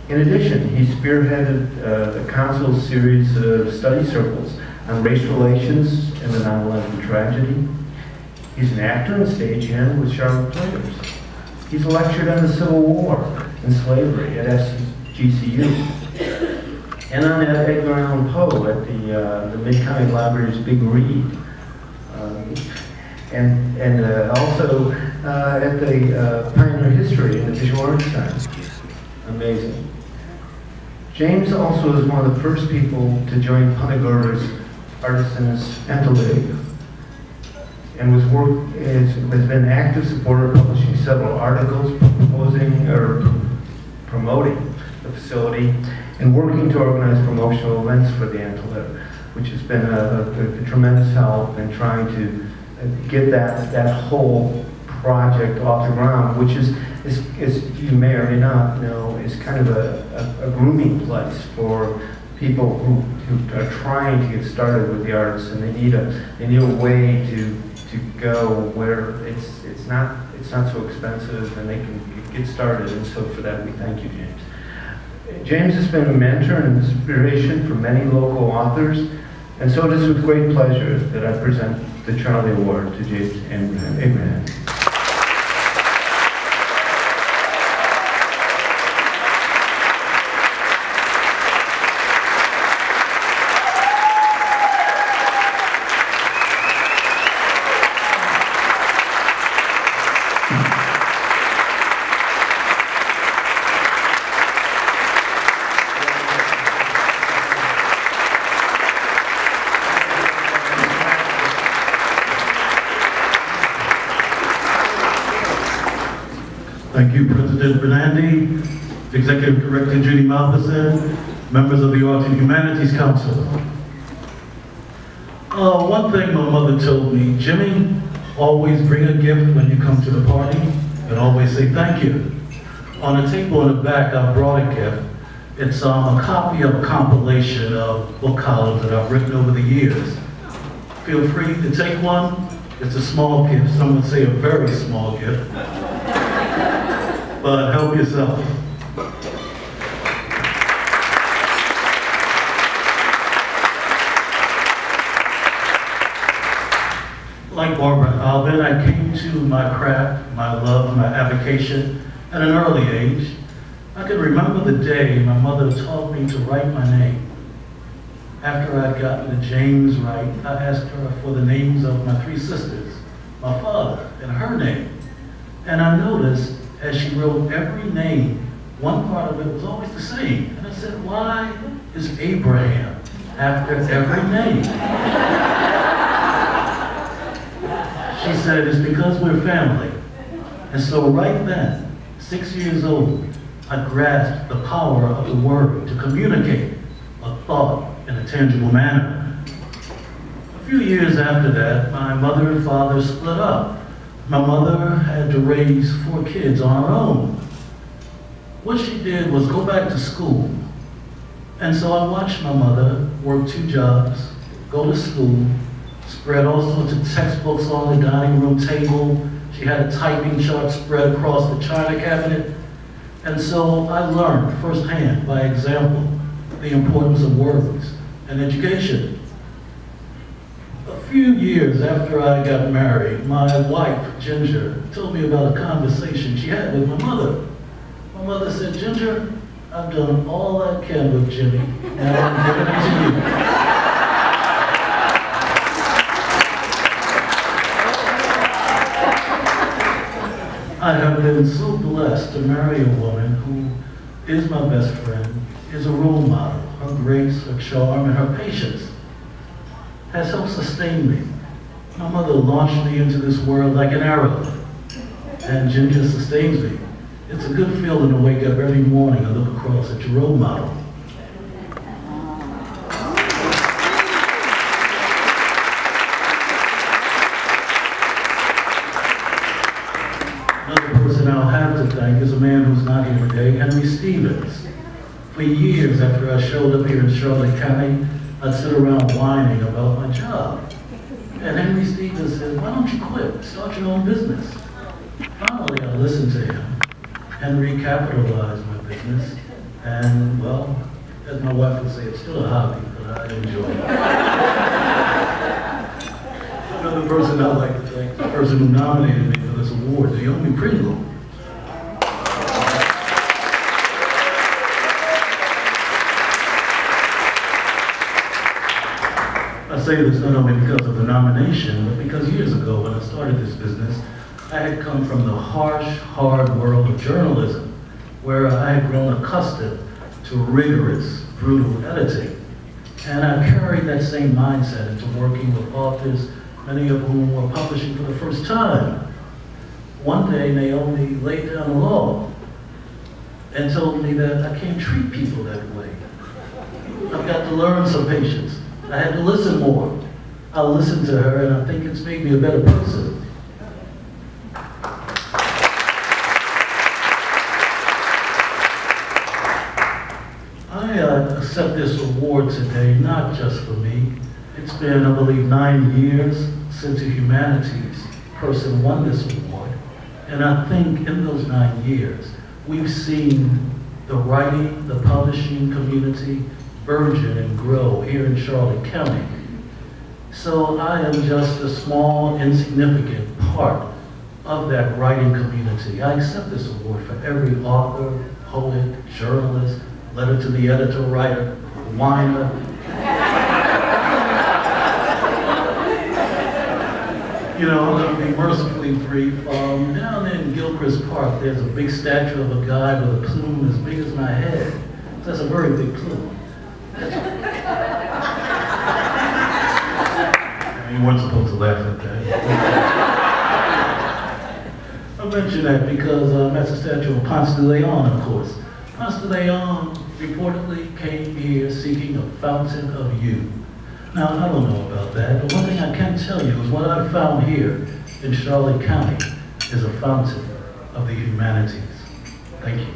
In addition, he spearheaded the Council's series of study circles on race relations and the 9/11 tragedy. He's an actor and stagehand with Charlotte Players. He's lectured on the Civil War and slavery at SGCU, and on Edgar Allan Poe at the Mid-County Library's Big Read, and also at the Pioneer History and the Visual Arts Center. Amazing. James also is one of the first people to join Punta Gorda's Artisans League, and has been an active supporter, publishing several articles promoting the facility and working to organize promotional events for the Antler, which has been a tremendous help in trying to get that whole project off the ground, which is you may or may not know, is kind of a grooming place for people who are trying to get started with the arts, and they need a way to go where it's not so expensive and they can get started. And so for that, we thank you, James. James has been a mentor and inspiration for many local authors, and so it is with great pleasure that I present the Charlie Award to James Abraham. Thank you, President Bernandi, Executive Director Judy Malverson, members of the Arts and Humanities Council. One thing my mother told me, Jimmy, always bring a gift when you come to the party and always say thank you. On the table in the back, I brought a gift. It's a copy of a compilation of book columns that I've written over the years. Feel free to take one. It's a small gift, some would say a very small gift. But help yourself. Like Barbara Alvin, I came to my craft, my love, my avocation at an early age. I can remember the day my mother taught me to write my name. After I'd gotten the James right, I asked her for the names of my three sisters, my father, and her name. And I noticed as she wrote every name, one part of it was always the same. And I said, why is Abraham after every name? She said, it's because we're family. And so right then, 6 years old, I grasped the power of the word to communicate a thought in a tangible manner. A few years after that, my mother and father split up. My mother had to raise 4 kids on her own. What she did was go back to school. And so I watched my mother work 2 jobs, go to school, spread all sorts of textbooks on the dining room table. She had a typing chart spread across the china cabinet. And so I learned firsthand, by example, the importance of words and education. A few years after I got married, my wife, Ginger, told me about a conversation she had with my mother. My mother said, Ginger, I've done all I can with Jimmy. Now I'm giving it to you. I have been so blessed to marry a woman who is my best friend, is a role model. Her grace, her charm, and her patience has helped sustain me. My mother launched me into this world like an arrow, and Ginger sustains me. It's a good feeling to wake up every morning and look across at your role model. Another person I'll have to thank is a man who's not here today, Henry Stevens. For years after I showed up here in Charlotte County, I'd sit around whining about my job. And Henry Stevens said, why don't you quit? Start your own business. Finally, I listened to him and recapitalized my business. And, well, as my wife would say, it's still a hobby, but I enjoy it. Another person I'd like to thank, the person who nominated me for this award, Naomi Pringle. I say this not only because of the nomination, but because years ago when I started this business, I had come from the harsh, hard world of journalism, where I had grown accustomed to rigorous, brutal editing. And I carried that same mindset into working with authors, many of whom were publishing for the first time. One day, Naomi laid down the law and told me that I can't treat people that way. I've got to learn some patience. I had to listen more. I listened to her, and I think it's made me a better person. I accept this award today, not just for me. It's been, I believe, 9 years since a Humanities person won this award. And I think in those 9 years, we've seen the writing, the publishing community burgeon and grow here in Charlotte County. So I am just a small, insignificant part of that writing community. I accept this award for every author, poet, journalist, letter to the editor, writer, whiner. You know, I'm going to be mercifully brief. Down in Gilchrist Park, there's a big statue of a guy with a plume as big as my head. That's a very big plume. You weren't supposed to laugh at that. I mention that because that's a statue of Ponce de Leon, of course. Ponce de Leon reportedly came here seeking a fountain of youth. Now, I don't know about that, but one thing I can tell you is what I've found here in Charlotte County is a fountain of the humanities. Thank you.